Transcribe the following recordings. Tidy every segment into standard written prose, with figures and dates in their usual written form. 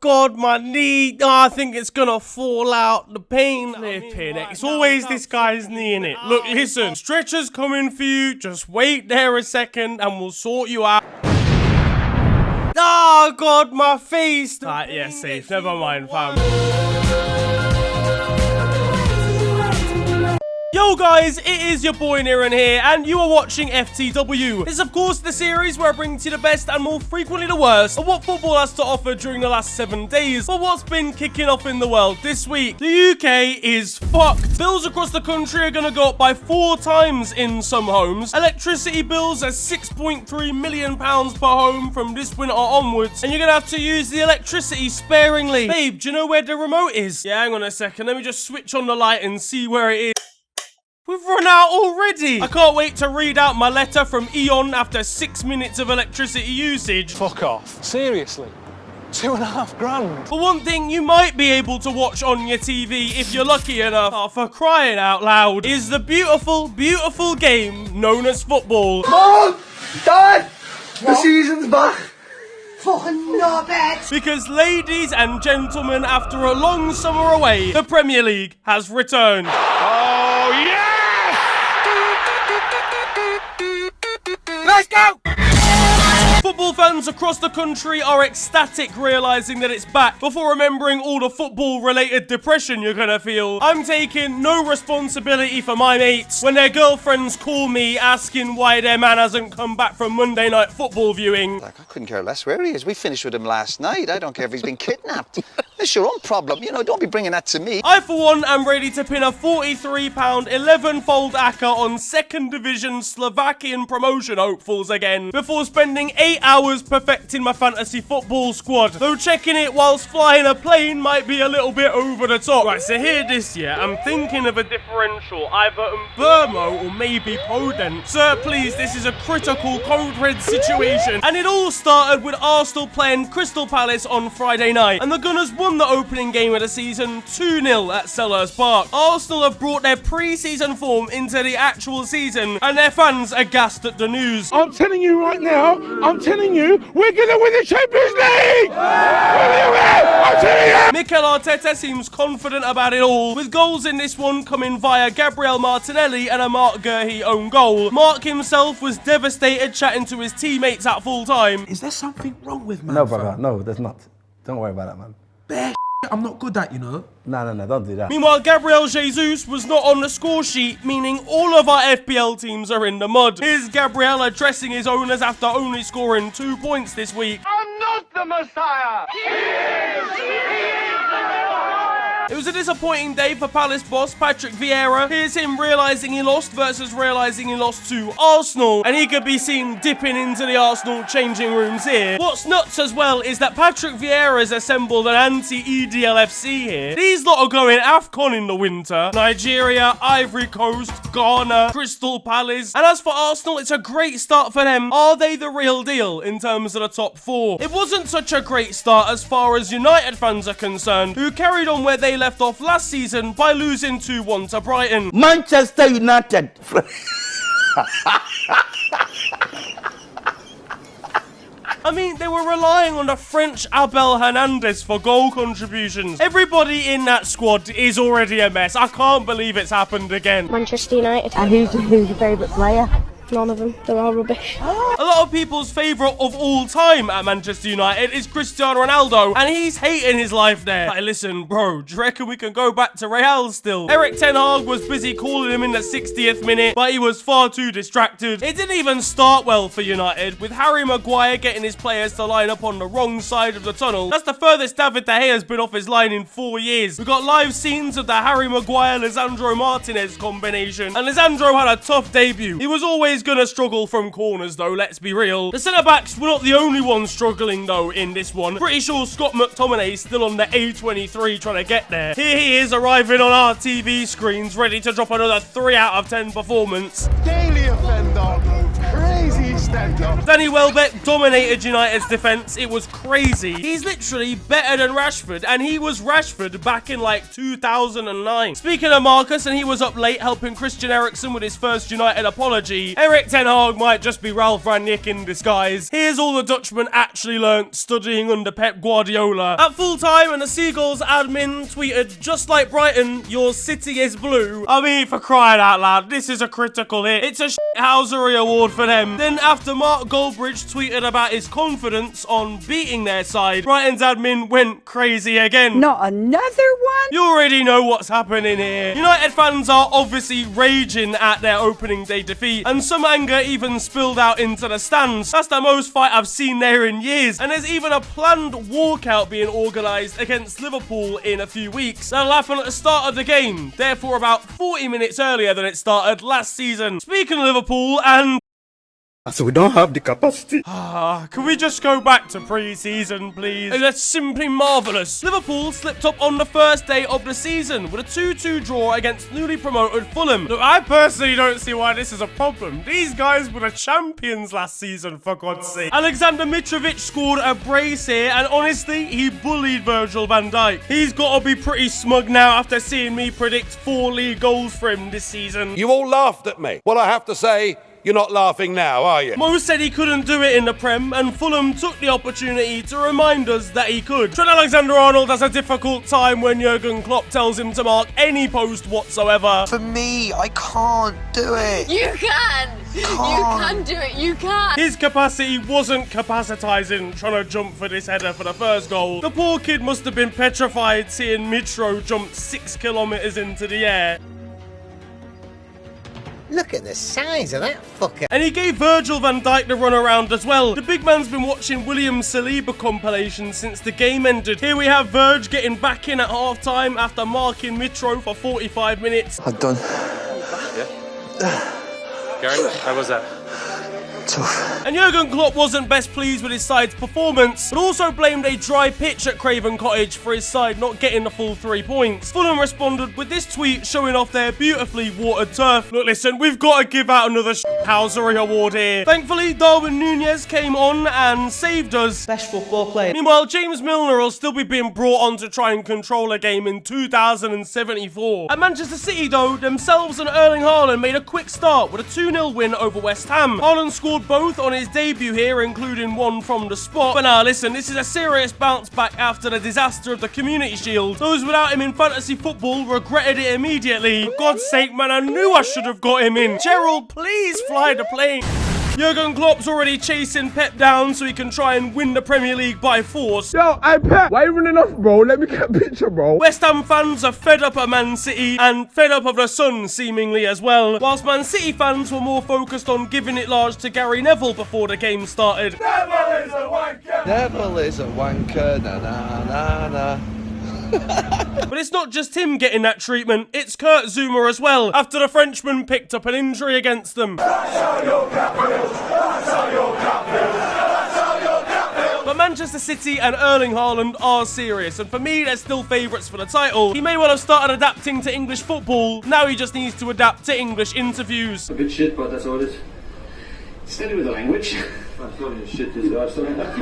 God, my knee. Oh, I think it's gonna fall out. The pain. It's always this guy's knee in it. Look, listen. Stretcher's coming for you. Just wait there a second and we'll sort you out. Oh, God, my face. Alright, yeah, safe. Never mind, fam. Yo guys, it is your boy Niran here, and you are watching FTW. This is of course the series where I bring to you the best and more frequently the worst of what football has to offer during the last 7 days. But what's been kicking off in the world this week? The UK is fucked. Bills across the country are gonna go up by 4 times in some homes. Electricity bills are £6.3 million per home from this winter onwards, and you're gonna have to use the electricity sparingly. Babe, do you know where the remote is? Yeah, hang on a second, let me just switch on the light and see where it is. We've run out already! I can't wait to read out my letter from Eon after 6 minutes of electricity usage. Fuck off. Seriously? 2.5 grand? For one thing you might be able to watch on your TV if you're lucky enough, for crying out loud, is the beautiful, beautiful game known as football. Mom! Dad! The season's back! Fucking knobhead! Because ladies and gentlemen, after a long summer away, the Premier League has returned. Oh, yes! Let's go! Football fans across the country are ecstatic realising that it's back before remembering all the football-related depression you're gonna feel. I'm taking no responsibility for my mates when their girlfriends call me asking why their man hasn't come back from Monday night football viewing. Like, I couldn't care less where he is. We finished with him last night. I don't care if he's been kidnapped. It's your own problem. You know, don't be bringing that to me. I, for one, am ready to pin a £43 11-fold acca on 2nd Division Slovakian promotion hopefuls again before spending 8 hours perfecting my fantasy football squad, though checking it whilst flying a plane might be a little bit over the top. Right, so here this year, I'm thinking of a differential, either Burmo or maybe Podent. Sir, please, this is a critical code red situation. And it all started with Arsenal playing Crystal Palace on Friday night, and the Gunners won the opening game of the season 2-0 at Sellers Park. Arsenal have brought their pre-season form into the actual season, and their fans are gassed at the news. I'm telling you right now, I'm telling you, we're gonna win the Champions League! I'm telling you! Mikel Arteta seems confident about it all, with goals in this one coming via Gabriel Martinelli and a Marc Cucurella own goal. Mark himself was devastated chatting to his teammates at full time. Is there something wrong with me? No, brother, no, there's not. Don't worry about that, man. Bear I'm not good at, you know. No, don't do that. Meanwhile, Gabriel Jesus was not on the score sheet, meaning all of our FPL teams are in the mud. Here's Gabriel addressing his owners after only scoring 2 points this week. I'm not the Messiah! It was a disappointing day for Palace boss Patrick Vieira. Here's him realising he lost versus realising he lost to Arsenal, and he could be seen dipping into the Arsenal changing rooms here. What's nuts as well is that Patrick Vieira's assembled an anti-EDLFC here. These lot are going AFCON in the winter. Nigeria, Ivory Coast, Ghana, Crystal Palace. And as for Arsenal, it's a great start for them. Are they the real deal in terms of the top 4? It wasn't such a great start as far as United fans are concerned, who carried on where they left off last season by losing 2-1 to Brighton. Manchester United. I mean, they were relying on the French Abel Hernandez for goal contributions. Everybody in that squad is already a mess. I can't believe it's happened again. Manchester United. And who's your favourite player? None of them. They're all rubbish. A lot of people's favourite of all time at Manchester United is Cristiano Ronaldo, and he's hating his life there. Like, listen, bro, do you reckon we can go back to Real still? Eric Ten Hag was busy calling him in the 60th minute, but he was far too distracted. It didn't even start well for United, with Harry Maguire getting his players to line up on the wrong side of the tunnel. That's the furthest David De Gea has been off his line in 4 years. We got live scenes of the Harry Maguire-Lisandro Martinez combination, and Lisandro had a tough debut. He was always gonna struggle from corners though, let's be real. The centre-backs were not the only ones struggling though in this one. Pretty sure Scott McTominay is still on the A23 trying to get there. Here he is arriving on our TV screens, ready to drop another 3 out of 10 performance. Daily offender, crazy Danny Welbeck dominated United's defence. It was crazy. He's literally better than Rashford, and he was Rashford back in like 2009. Speaking of Marcus, and he was up late helping Christian Eriksen with his first United apology, Erik ten Hag might just be Ralph Rangnick in disguise. Here's all the Dutchman actually learnt studying under Pep Guardiola. At full time, and the Seagulls admin tweeted, "Just like Brighton, your city is blue." I mean, for crying out loud, this is a critical hit. It's a shithousery award for them. Then after Mark Goldbridge tweeted about his confidence on beating their side, Brighton's admin went crazy again. Not another one? You already know what's happening here. United fans are obviously raging at their opening day defeat, and some anger even spilled out into the stands. That's the most fight I've seen there in years, and there's even a planned walkout being organised against Liverpool in a few weeks. That'll happen at the start of the game, therefore about 40 minutes earlier than it started last season. Speaking of Liverpool, and So we don't have the capacity. can we just go back to pre-season, please? That's simply marvellous. Liverpool slipped up on the first day of the season with a 2-2 draw against newly promoted Fulham. Look, I personally don't see why this is a problem. These guys were the champions last season, for God's sake. Alexander Mitrovic scored a brace here, and honestly, he bullied Virgil van Dijk. He's got to be pretty smug now after seeing me predict 4 league goals for him this season. You all laughed at me. Well, I have to say, you're not laughing now, are you? Mo said he couldn't do it in the Prem, and Fulham took the opportunity to remind us that he could. Trent Alexander-Arnold has a difficult time when Jurgen Klopp tells him to mark any post whatsoever. For me, I can't do it. You can! You can do it, you can! His capacity wasn't capacitizing trying to jump for this header for the first goal. The poor kid must have been petrified seeing Mitro jump 6 kilometres into the air. Look at the size of that fucker. And he gave Virgil van Dijk the run around as well. The big man's been watching William Saliba compilations since the game ended. Here we have Virg getting back in at half time after marking Mitro for 45 minutes. I'm done. Gary, how was that? Tough. And Jurgen Klopp wasn't best pleased with his side's performance, but also blamed a dry pitch at Craven Cottage for his side not getting the full 3 points. Fulham responded with this tweet showing off their beautifully watered turf. Look, listen, we've got to give out another housery award here. Thankfully, Darwin Núñez came on and saved us. Best football player. Meanwhile, James Milner will still be being brought on to try and control a game in 2074. At Manchester City, though, themselves and Erling Haaland made a quick start with a 2-0 win over West Ham. Haaland scored both on his debut here, including one from the spot. But now, listen, this is a serious bounce back after the disaster of the Community Shield. Those without him in fantasy football regretted it immediately. For God's sake, man, I knew I should have got him in. Gerald, please fly the plane. Jurgen Klopp's already chasing Pep down so he can try and win the Premier League by force. Yo, hey Pep, why are you running off, bro? Let me get a picture, bro. West Ham fans are fed up at Man City and fed up of the Sun, seemingly as well. Whilst Man City fans were more focused on giving it large to Gary Neville before the game started. Neville is a wanker. Neville is a wanker, na na na na. But it's not just him getting that treatment, it's Kurt Zouma as well, after the Frenchman picked up an injury against them. But Manchester City and Erling Haaland are serious, and for me, they're still favourites for the title. He may well have started adapting to English football, now he just needs to adapt to English interviews. A bit shit, but that's all it is. Steady with the language.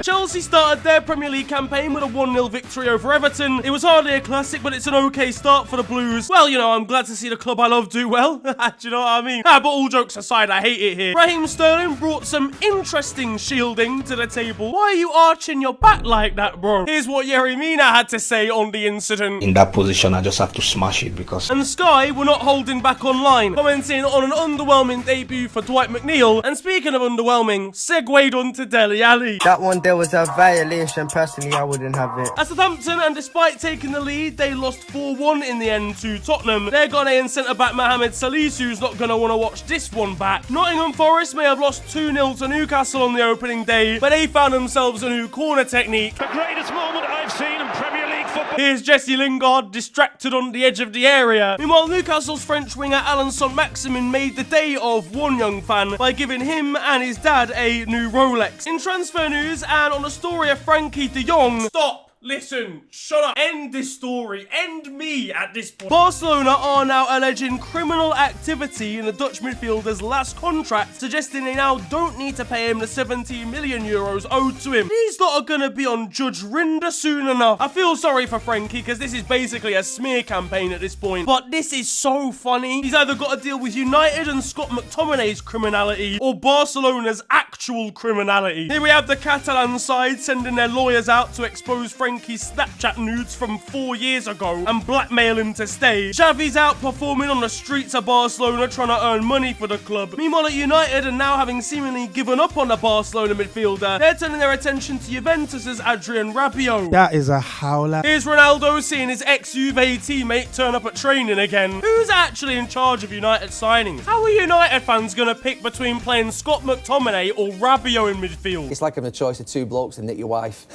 Chelsea started their Premier League campaign with a 1-0 victory over Everton. It was hardly a classic, but it's an okay start for the Blues. Well, you know, I'm glad to see the club I love do well. Do you know what I mean? But all jokes aside, I hate it here. Raheem Sterling brought some interesting shielding to the table. Why are you arching your back like that, bro? Here's what Yerry Mina had to say on the incident. In that position, I just have to smash it because... And Sky were not holding back online, commenting on an underwhelming debut for Dwight McNeil. And speaking of underwhelming, segued on to Dele Alli. That one there was a violation. Personally, I wouldn't have it. At Southampton, and despite taking the lead, they lost 4-1 in the end to Tottenham. Their Ghanaian centre-back Mohamed Salisu's not going to want to watch this one back. Nottingham Forest may have lost 2-0 to Newcastle on the opening day, but they found themselves a new corner technique. The greatest moment I've seen in Premier League football. Here's Jesse Lingard distracted on the edge of the area. Meanwhile, Newcastle's French winger Alan Saint-Maximin made the day of one young fan by giving him and his dad a new Rolex. In transfer news and on the story of Frankie de Jong, stop. Listen, shut up. End this story. End me at this point. Barcelona are now alleging criminal activity in the Dutch midfielder's last contract, suggesting they now don't need to pay him the 17 million euros owed to him. These lot are gonna be on Judge Rinder soon enough. I feel sorry for Frankie, because this is basically a smear campaign at this point. But this is so funny. He's either got to deal with United and Scott McTominay's criminality, or Barcelona's actual criminality. Here we have the Catalan side sending their lawyers out to expose Frankie's Snapchat nudes from 4 years ago and blackmail him to stay. Xavi's out performing on the streets of Barcelona trying to earn money for the club. Meanwhile at United, and now having seemingly given up on the Barcelona midfielder, they're turning their attention to Juventus's Adrian Rabiot. That is a howler. Here's Ronaldo seeing his ex-Juve teammate turn up at training again. Who's actually in charge of United signings? How are United fans going to pick between playing Scott McTominay or Rabiot in midfield? It's like having a choice of two blokes and nick your wife.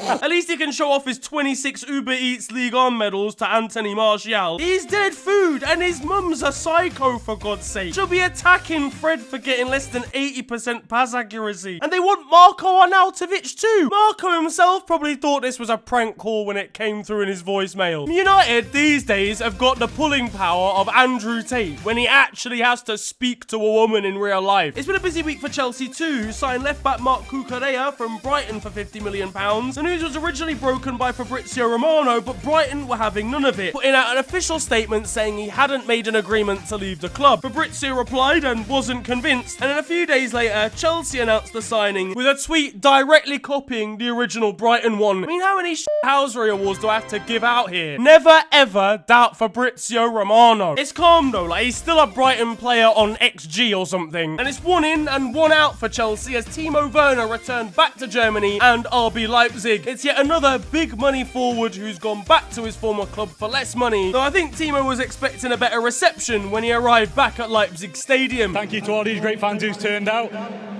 At least he can show off his 26 Uber Eats League On medals to Anthony Martial. He's dead food and his mum's a psycho, for God's sake. She'll be attacking Fred for getting less than 80% pass accuracy. And they want Marco Arnautovic too. Marco himself probably thought this was a prank call when it came through in his voicemail. United these days have got the pulling power of Andrew Tate when he actually has to speak to a woman in real life. It's been a busy week for Chelsea too, who signed left-back Marc Cucurella from Brighton for £50 million. The news was originally broken by Fabrizio Romano, but Brighton were having none of it, putting out an official statement saying he hadn't made an agreement to leave the club. Fabrizio replied and wasn't convinced, and then a few days later, Chelsea announced the signing with a tweet directly copying the original Brighton one. I mean, how many Housery awards do I have to give out here? Never ever doubt Fabrizio Romano. It's calm though, like he's still a Brighton player on XG or something. And it's 1 in and 1 out for Chelsea as Timo Werner returned back to Germany and RB Leipzig. It's yet another big money forward who's gone back to his former club for less money. Though I think Timo was expecting a better reception when he arrived back at Leipzig Stadium. Thank you to all these great fans who's turned out.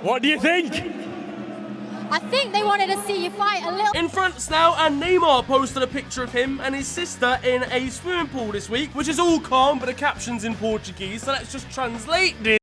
What do you think? I think they wanted to see you fight a little. In France now, and Neymar posted a picture of him and his sister in a swimming pool this week, which is all calm, but the caption's in Portuguese, so let's just translate this.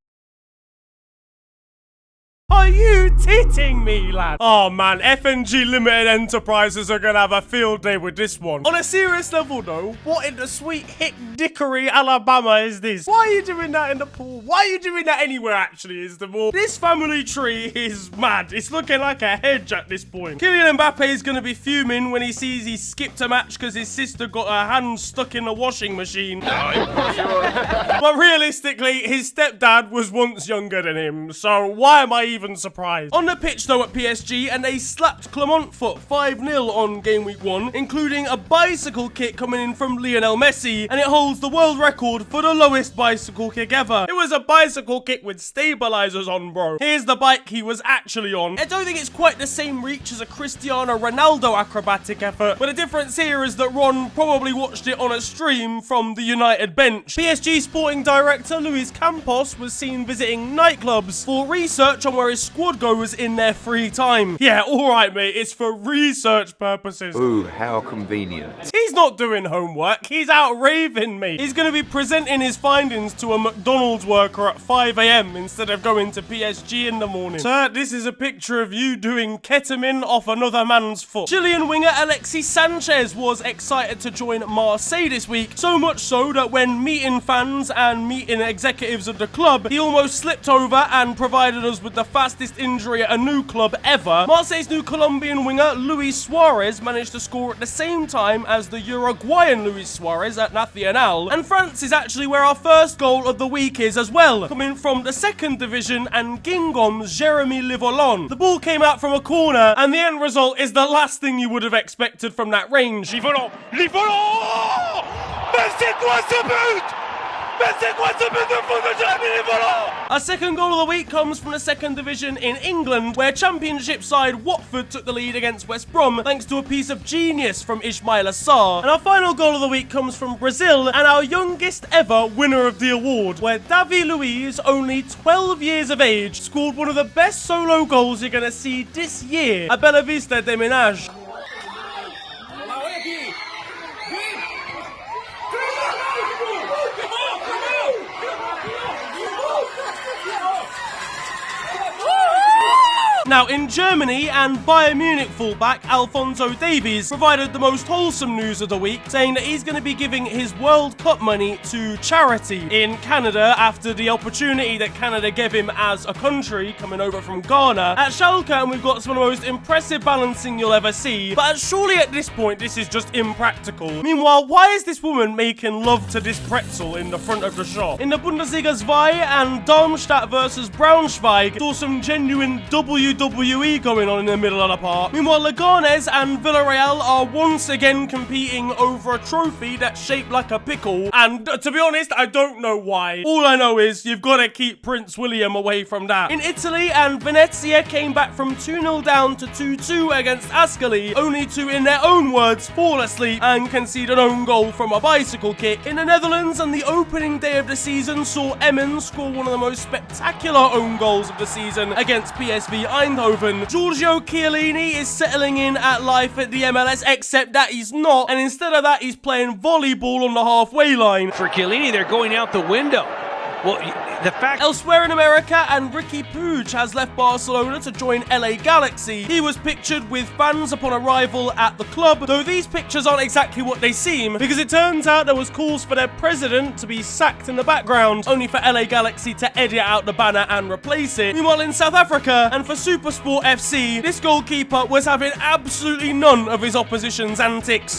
Are you titting me, lad? Oh man, FNG Limited Enterprises are gonna have a field day with this one. On a serious level though, what in the sweet hick dickery Alabama is this? Why are you doing that in the pool? Why are you doing that anywhere actually is the more? This family tree is mad. It's looking like a hedge at this point. Kylian Mbappe is gonna be fuming when he sees he skipped a match because his sister got her hand stuck in the washing machine. But realistically, his stepdad was once younger than him, so why am I even surprised? On the pitch though at PSG, and they slapped Clermont Foot 5-0 on game week 1, including a bicycle kick coming in from Lionel Messi, and it holds the world record for the lowest bicycle kick ever. It was a bicycle kick with stabilizers on, bro. Here's the bike he was actually on. I don't think it's quite the same reach as a Cristiano Ronaldo acrobatic effort, but the difference here is that Ron probably watched it on a stream from the United bench. PSG sporting director Luis Campos was seen visiting nightclubs for research on where his squad goes in their free time. Yeah, alright mate, it's for research purposes. Ooh, how convenient. He's not doing homework, he's out raving, mate. He's going to be presenting his findings to a McDonald's worker at 5 AM instead of going to PSG in the morning. Sir, this is a picture of you doing ketamine off another man's foot. Chilean winger Alexis Sanchez was excited to join Marseille this week, so much so that when meeting fans and meeting executives of the club, he almost slipped over and provided us with the fastest injury at a new club ever. Marseille's new Colombian winger Luis Suarez managed to score at the same time as the Uruguayan Luis Suarez at Nacional, and France is actually where our first goal of the week is as well, coming from the second division and Guingamp's Jeremy Livolon. The ball came out from a corner and the end result is the last thing you would have expected from that range. Livolon! Livolon! Mais c'est quoi ce but? Our second goal of the week comes from the second division in England, where Championship side Watford took the lead against West Brom thanks to a piece of genius from Ismail Assar. And our final goal of the week comes from Brazil and our youngest ever winner of the award, where Davi Luiz, only 12 years of age, scored one of the best solo goals you're going to see this year at Bela Vista de Minas. Now, in Germany, and Bayern Munich fullback Alphonso Davies provided the most wholesome news of the week, saying that he's going to be giving his World Cup money to charity. In Canada, after the opportunity that Canada gave him as a country, coming over from Ghana, at Schalke, and we've got some of the most impressive balancing you'll ever see, but surely at this point, this is just impractical. Meanwhile, why is this woman making love to this pretzel in the front of the shop? In the Bundesliga 2 and Darmstadt versus Braunschweig, saw some genuine WWE going on in the middle of the park. Meanwhile, Leganes and Villarreal are once again competing over a trophy that's shaped like a pickle, and to be honest, I don't know why. All I know is you've got to keep Prince William away from that. In Italy, and Venezia came back from 2-0 down to 2-2 against Ascoli, only to, in their own words, fall asleep and concede an own goal from a bicycle kick. In the Netherlands, and the opening day of the season saw Emmen score one of the most spectacular own goals of the season against PSV Eindhoven. Giorgio Chiellini is settling in at life at the MLS, except that he's not, and instead of that, he's playing volleyball on the halfway line. For Chiellini, they're going out the window. Well, the fact... Elsewhere in America, and Ricky Puig has left Barcelona to join LA Galaxy. He was pictured with fans upon arrival at the club, though these pictures aren't exactly what they seem, because it turns out there was calls for their president to be sacked in the background, only for LA Galaxy to edit out the banner and replace it. Meanwhile, in South Africa, and for Supersport FC, this goalkeeper was having absolutely none of his opposition's antics.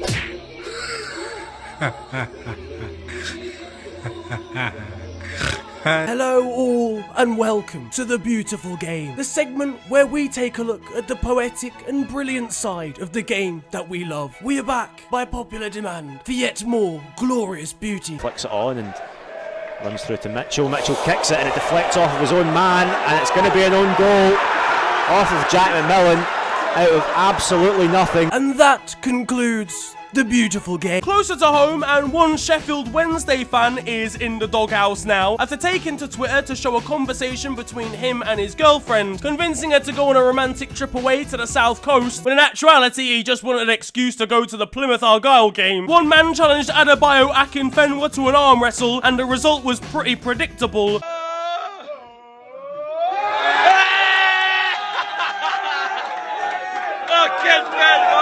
Hello all, and welcome to The Beautiful Game, the segment where we take a look at the poetic and brilliant side of the game that we love. We are back by popular demand for yet more glorious beauty. Flicks it on and runs through to Mitchell. Mitchell kicks it and it deflects off of his own man, and it's going to be an own goal off of Jack McMillan out of absolutely nothing. And that concludes The Beautiful Game. Closer to home, and one Sheffield Wednesday fan is in the doghouse now after taking to Twitter to show a conversation between him and his girlfriend, convincing her to go on a romantic trip away to the south coast, when in actuality he just wanted an excuse to go to the Plymouth Argyle game. One man challenged Adebayo Akinfenwa to an arm wrestle, and the result was pretty predictable.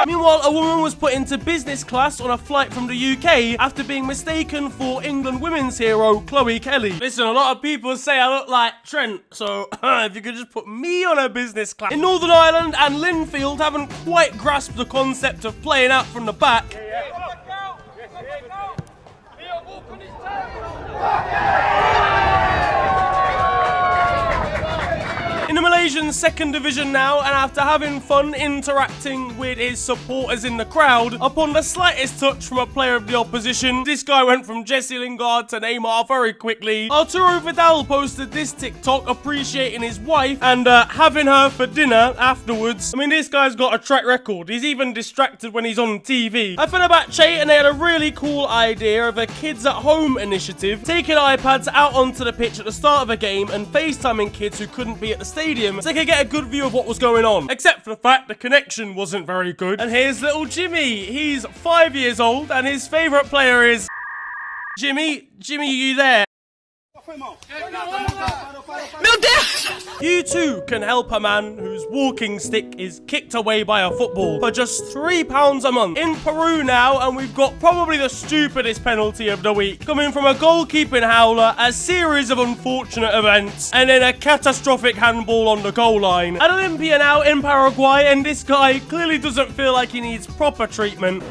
Meanwhile, a woman was put into business class on a flight from the UK after being mistaken for England women's hero Chloe Kelly. Listen, a lot of people say I look like Trent, so if you could just put me on a business class. In Northern Ireland, and Linfield haven't quite grasped the concept of playing out from the back. In the Malaysian second division now, and after having fun interacting with his supporters in the crowd, upon the slightest touch from a player of the opposition, this guy went from Jesse Lingard to Neymar very quickly. Arturo Vidal posted this TikTok appreciating his wife and having her for dinner afterwards. I mean, this guy's got a track record. He's even distracted when he's on TV. I Fenerbahce, and they had a really cool idea of a kids at home initiative, taking iPads out onto the pitch at the start of a game and FaceTiming kids who couldn't be at the stadium so they could get a good view of what was going on. Except for the fact the connection wasn't very good. And here's little Jimmy. He's 5 years old and his favourite player is... Jimmy, are you there? You too can help a man whose walking stick is kicked away by a football for just £3 a month. In Peru now, and we've got probably the stupidest penalty of the week, coming from a goalkeeping howler, a series of unfortunate events, and then a catastrophic handball on the goal line. At Olympia now in Paraguay, and this guy clearly doesn't feel like he needs proper treatment.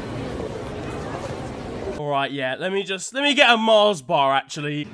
Alright, yeah, let me get a Mars bar actually.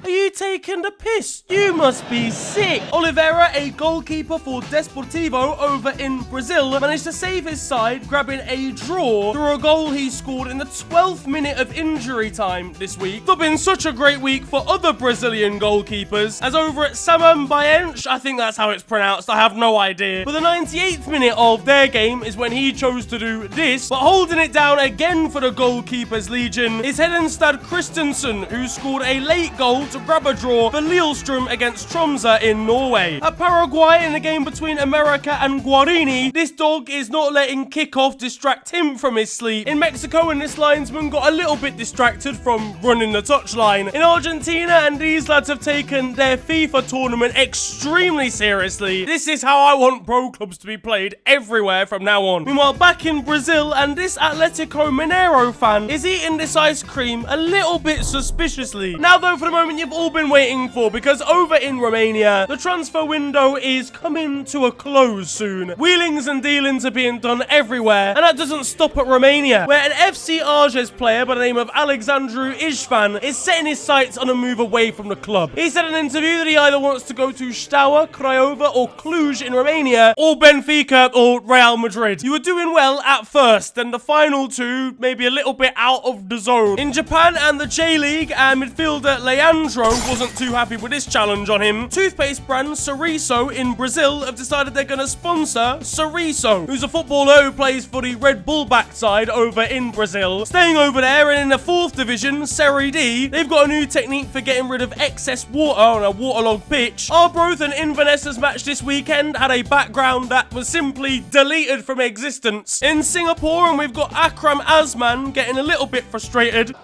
Are you taking the piss? You must be sick. Oliveira, a goalkeeper for Desportivo over in Brazil, managed to save his side, grabbing a draw through a goal he scored in the 12th minute of injury time this week. It's been such a great week for other Brazilian goalkeepers, as over at Samambaense, I think that's how it's pronounced, I have no idea. But the 98th minute of their game is when he chose to do this, but holding it down again for the goalkeepers legion is Hedenstad Christensen, who scored a late goal to grab a draw for Lillestrøm against Tromsø in Norway. At Paraguay, in a game between America and Guarini, this dog is not letting kickoff distract him from his sleep. In Mexico, and this linesman got a little bit distracted from running the touchline. In Argentina, and these lads have taken their FIFA tournament extremely seriously. This is how I want pro clubs to be played everywhere from now on. Meanwhile, back in Brazil, and this Atletico Mineiro fan is eating this ice cream a little bit suspiciously. Now though, for the moment you've all been waiting for, because over in Romania, the transfer window is coming to a close soon. Wheelings and dealings are being done everywhere, and that doesn't stop at Romania, where an FC Arges player by the name of Alexandru Istvan is setting his sights on a move away from the club. He said in an interview that he either wants to go to Steaua, Craiova or Cluj in Romania, or Benfica or Real Madrid. You were doing well at first, and the final two maybe a little bit out of the zone. In Japan and the J-League, midfielder Leandro wasn't too happy with this challenge on him. Toothpaste brand Sorriso in Brazil have decided they're going to sponsor Sorriso, who's a footballer who plays for the Red Bull backside over in Brazil. Staying over there, and in the 4th division, Serie D, they've got a new technique for getting rid of excess water on a waterlogged pitch. Arbroath and Inverness's match this weekend had a background that was simply deleted from existence. In Singapore, and we've got Akram Asman getting a little bit frustrated.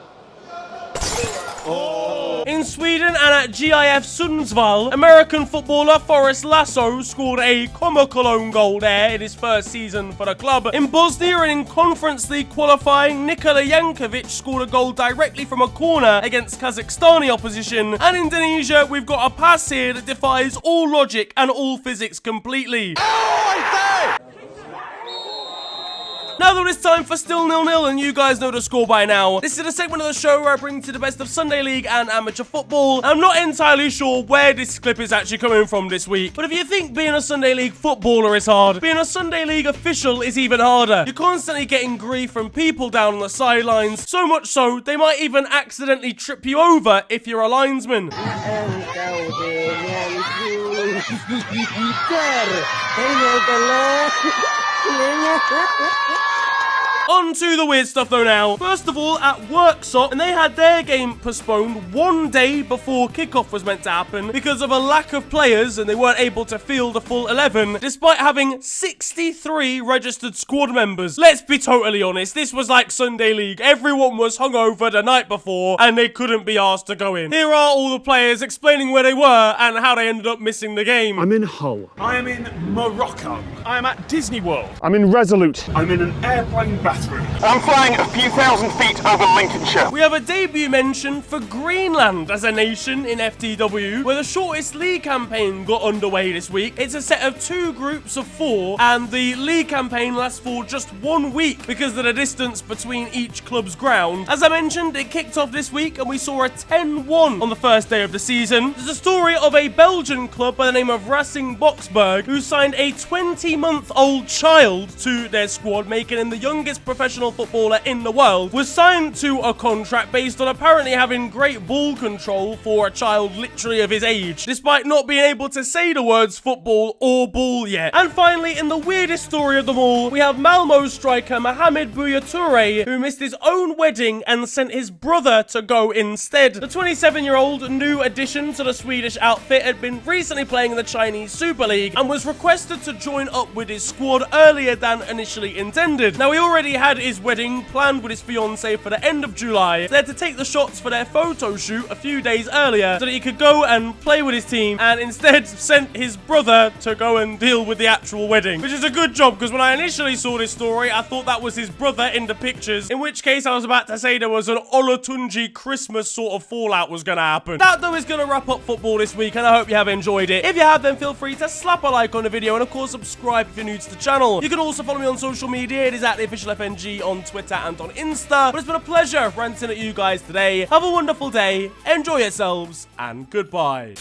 In Sweden and at GIF Sundsvall, American footballer Forrest Lasso scored a Cologne goal there in his first season for the club. In Bosnia and in Conference League qualifying, Nikola Jankovic scored a goal directly from a corner against Kazakhstani opposition. And in Indonesia, we've got a pass here that defies all logic and all physics completely. Now though, it's time for Still 0-0, and you guys know the score by now. This is a segment of the show where I bring to the best of Sunday League and amateur football. I'm not entirely sure where this clip is actually coming from this week, but if you think being a Sunday League footballer is hard, being a Sunday League official is even harder. You're constantly getting grief from people down on the sidelines, so much so they might even accidentally trip you over if you're a linesman. On to the weird stuff though now. First of all, at Worksop, and they had their game postponed one day before kickoff was meant to happen because of a lack of players, and they weren't able to field a full 11 despite having 63 registered squad members. Let's be totally honest, this was like Sunday League. Everyone was hungover the night before and they couldn't be asked to go in. Here are all the players explaining where they were and how they ended up missing the game. I'm in Hull. I am in Morocco. I am at Disney World. I'm in Resolute. I'm in an airplane bathroom. I'm flying a few thousand feet over Lincolnshire. We have a debut mention for Greenland as a nation in FTW, where the shortest league campaign got underway this week. It's a set of 2 groups of 4, and the league campaign lasts for just 1 week because of the distance between each club's ground. As I mentioned, it kicked off this week and we saw a 10-1 on the first day of the season. There's a story of a Belgian club by the name of Racing Boksburg who signed a 20-month-old child to their squad, making him the youngest professional footballer in the world. Was signed to a contract based on apparently having great ball control for a child literally of his age, despite not being able to say the words football or ball yet. And finally, in the weirdest story of them all, we have Malmo striker Mohamed Bouya Touré, who missed his own wedding and sent his brother to go instead. The 27-year-old new addition to the Swedish outfit had been recently playing in the Chinese Super League and was requested to join up with his squad earlier than initially intended. Now, he already had his wedding planned with his fiancée for the end of July. They had to take the shots for their photo shoot a few days earlier so that he could go and play with his team, and instead sent his brother to go and deal with the actual wedding, which is a good job, because when I initially saw this story I thought that was his brother in the pictures, in which case I was about to say there was an Olatunji Christmas sort of fallout was going to happen. That though is going to wrap up football this week, and I hope you have enjoyed it. If you have, then feel free to slap a like on the video, and of course subscribe if you're new to the channel. You can also follow me on social media. It is at @theofficialfng on Twitter and on Insta. But it's been a pleasure ranting at you guys today. Have a wonderful day, enjoy yourselves, and goodbye.